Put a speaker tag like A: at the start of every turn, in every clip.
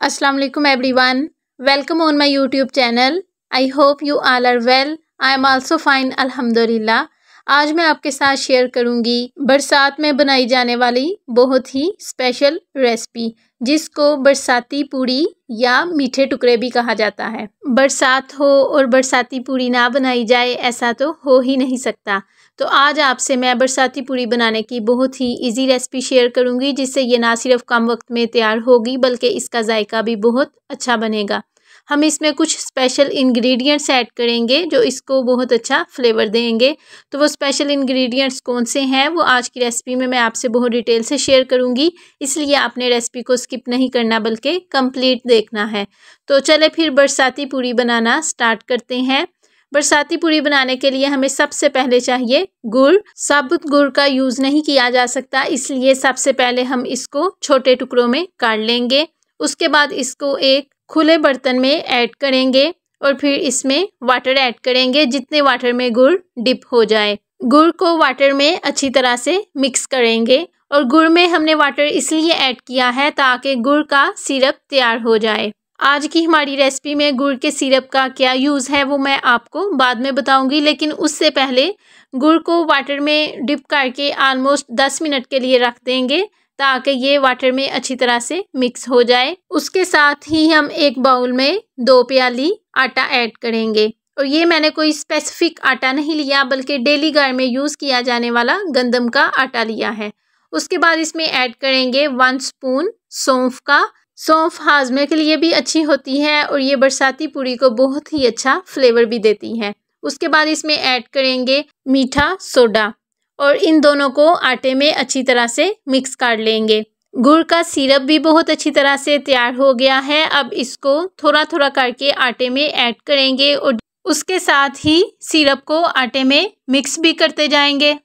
A: Assalamu alaikum everyone. Welcome on my YouTube channel. I hope you all are well. I am also fine alhamdulillah. आज मैं आपके साथ share करूंगी बरसात में बनाई जाने वाली बहुत ही स्पेशल रेसिपी जिसको बरसाती पूड़ी या मीठे टुकड़े भी कहा जाता है। बरसात हो और बरसाती पूड़ी ना बनाई जाए ऐसा तो हो ही नहीं सकता। तो आज आपसे मैं बरसाती पूड़ी बनाने की बहुत ही इजी रेसिपी शेयर करूंगी जिससे ये ना सिर्फ कम वक्त में तैयार होगी बल्कि इसका जायका भी बहुत अच्छा बनेगा। हम इसमें कुछ स्पेशल इंग्रेडिएंट्स ऐड करेंगे जो इसको बहुत अच्छा फ्लेवर देंगे। तो वो स्पेशल इंग्रेडिएंट्स कौन से हैं वो आज की रेसिपी में मैं आपसे बहुत डिटेल से शेयर करूंगी, इसलिए आपने रेसिपी को स्किप नहीं करना बल्कि कंप्लीट देखना है। तो चले फिर बरसाती पूड़ी बनाना स्टार्ट करते हैं। बरसाती पूड़ी बनाने के लिए हमें सबसे पहले चाहिए गुड़। साबुत गुड़ का यूज़ नहीं किया जा सकता, इसलिए सबसे पहले हम इसको छोटे टुकड़ों में काट लेंगे। उसके बाद इसको एक खुले बर्तन में ऐड करेंगे और फिर इसमें वाटर ऐड करेंगे जितने वाटर में गुड़ डिप हो जाए। गुड़ को वाटर में अच्छी तरह से मिक्स करेंगे और गुड़ में हमने वाटर इसलिए ऐड किया है ताकि गुड़ का सिरप तैयार हो जाए। आज की हमारी रेसिपी में गुड़ के सिरप का क्या यूज़ है वो मैं आपको बाद में बताऊंगी, लेकिन उससे पहले गुड़ को वाटर में डिप करके ऑलमोस्ट 10 मिनट के लिए रख देंगे ताकि ये वाटर में अच्छी तरह से मिक्स हो जाए। उसके साथ ही हम एक बाउल में 2 प्याली आटा ऐड करेंगे और ये मैंने कोई स्पेसिफिक आटा नहीं लिया बल्कि डेली घर में यूज़ किया जाने वाला गंदम का आटा लिया है। उसके बाद इसमें ऐड करेंगे 1 स्पून सौंफ का। सौंफ हाजमे के लिए भी अच्छी होती है और ये बरसाती पूड़ी को बहुत ही अच्छा फ्लेवर भी देती है। उसके बाद इसमें ऐड करेंगे मीठा सोडा और इन दोनों को आटे में अच्छी तरह से मिक्स कर लेंगे। गुड़ का सिरप भी बहुत अच्छी तरह से तैयार हो गया है। अब इसको थोड़ा थोड़ा करके आटे में ऐड करेंगे और उसके साथ ही सिरप को आटे में मिक्स भी करते जाएंगे।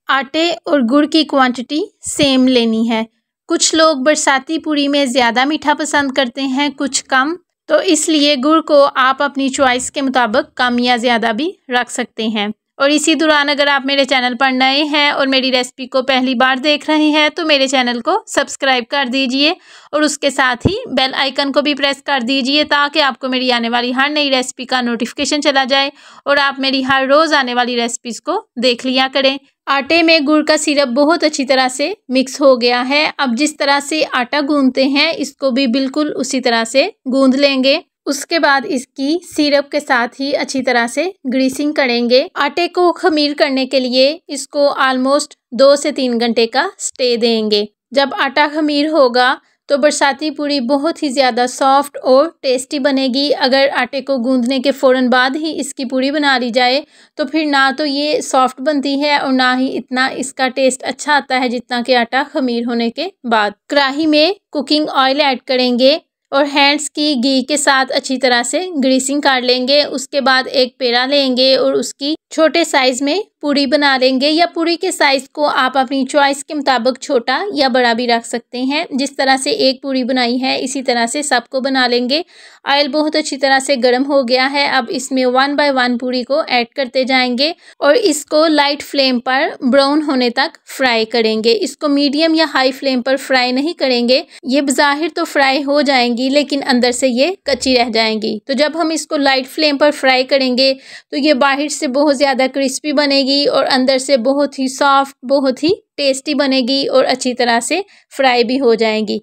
A: आटे और गुड़ की क्वांटिटी सेम लेनी है। कुछ लोग बरसाती पूड़ी में ज़्यादा मीठा पसंद करते हैं, कुछ कम, तो इसलिए गुड़ को आप अपनी चॉइस के मुताबिक कम या ज़्यादा भी रख सकते हैं। और इसी दौरान अगर आप मेरे चैनल पर नए हैं और मेरी रेसिपी को पहली बार देख रहे हैं तो मेरे चैनल को सब्सक्राइब कर दीजिए और उसके साथ ही बेल आइकन को भी प्रेस कर दीजिए ताकि आपको मेरी आने वाली हर नई रेसिपी का नोटिफिकेशन चला जाए और आप मेरी हर रोज़ आने वाली रेसिपीज़ को देख लिया करें। आटे में गुड़ का सिरप बहुत अच्छी तरह से मिक्स हो गया है। अब जिस तरह से आटा गूंदते हैं इसको भी बिल्कुल उसी तरह से गूंद लेंगे। उसके बाद इसकी सिरप के साथ ही अच्छी तरह से ग्रीसिंग करेंगे। आटे को खमीर करने के लिए इसको ऑलमोस्ट 2 से 3 घंटे का स्टे देंगे। जब आटा खमीर होगा तो बरसाती पूड़ी बहुत ही ज़्यादा सॉफ्ट और टेस्टी बनेगी। अगर आटे को गूंदने के फ़ौरन बाद ही इसकी पूड़ी बना ली जाए तो फिर ना तो ये सॉफ्ट बनती है और ना ही इतना इसका टेस्ट अच्छा आता है जितना कि आटा खमीर होने के बाद। कढ़ाई में कुकिंग ऑयल ऐड करेंगे और हैंड्स की घी के साथ अच्छी तरह से ग्रीसिंग कर लेंगे। उसके बाद एक पेड़ा लेंगे और उसकी छोटे साइज़ में पूड़ी बना लेंगे या पूड़ी के साइज़ को आप अपनी चॉइस के मुताबिक छोटा या बड़ा भी रख सकते हैं। जिस तरह से एक पूड़ी बनाई है इसी तरह से सबको बना लेंगे। ऑयल बहुत अच्छी तरह से गर्म हो गया है। अब इसमें 1 बाय 1 पूड़ी को ऐड करते जाएंगे और इसको लाइट फ्लेम पर ब्राउन होने तक फ्राई करेंगे। इसको मीडियम या हाई फ्लेम पर फ्राई नहीं करेंगे। ये बज़ाहिर तो फ्राई हो जाएंगी लेकिन अंदर से ये कच्ची रह जाएंगी। तो जब हम इसको लाइट फ्लेम पर फ्राई करेंगे तो ये बाहर से बहुत ज़्यादा क्रिस्पी बनेगी और अंदर से बहुत ही सॉफ्ट, बहुत ही टेस्टी बनेगी और अच्छी तरह से फ्राई भी हो जाएंगी।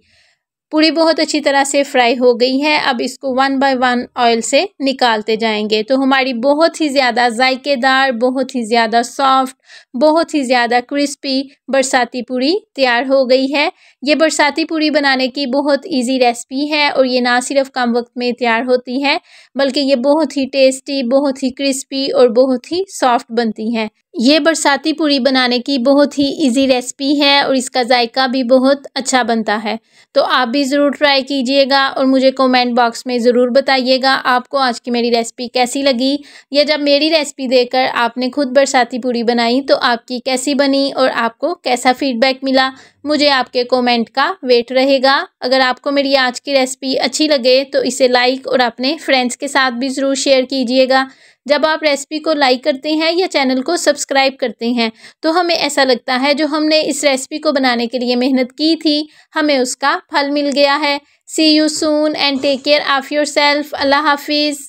A: पूड़ी बहुत अच्छी तरह से फ्राई हो गई है। अब इसको 1 बाय 1 ऑयल से निकालते जाएंगे। तो हमारी बहुत ही ज़्यादा जायकेदार, बहुत ही ज़्यादा सॉफ्ट, बहुत ही ज़्यादा क्रिस्पी बरसाती पूड़ी तैयार हो गई है। ये बरसाती पूड़ी बनाने की बहुत इजी रेसिपी है और ये ना सिर्फ कम वक्त में तैयार होती है बल्कि ये बहुत ही टेस्टी, बहुत ही क्रिस्पी और बहुत ही सॉफ्ट बनती हैं। ये बरसाती पूड़ी बनाने की बहुत ही इजी रेसिपी है और इसका जायका भी बहुत अच्छा बनता है। तो आप भी ज़रूर ट्राई कीजिएगा और मुझे कमेंट बॉक्स में ज़रूर बताइएगा आपको आज की मेरी रेसिपी कैसी लगी या जब मेरी रेसिपी देखकर आपने खुद बरसाती पूड़ी बनाई तो आपकी कैसी बनी और आपको कैसा फीडबैक मिला। मुझे आपके कमेंट का वेट रहेगा। अगर आपको मेरी आज की रेसिपी अच्छी लगे तो इसे लाइक और अपने फ्रेंड्स के साथ भी ज़रूर शेयर कीजिएगा जब आप रेसिपी को लाइक करते हैं या चैनल को सब्सक्राइब करते हैं तो हमें ऐसा लगता है जो हमने इस रेसिपी को बनाने के लिए मेहनत की थी हमें उसका फल मिल गया है। See you soon and take care of yourself. अल्लाह हाफिज़।